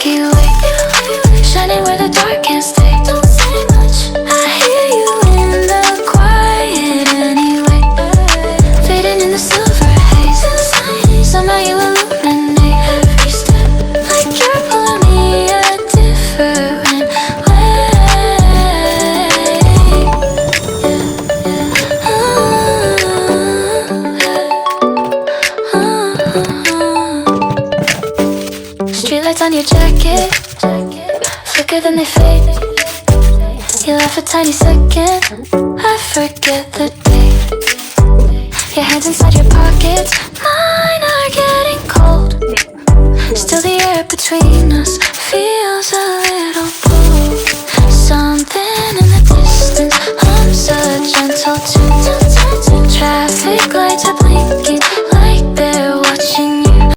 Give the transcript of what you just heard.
Milky Way, shining where the dark can't stay. Don't say much, I hear you in the quiet anyway. Fading in the silver haze, somehow you illuminate every step, like you're pulling me a different way. Streetlights on your jacket, flicker then they fade. You laugh a tiny second, I forget the day. Your hands inside your pockets, mine are getting cold. Still the air between us feels alive.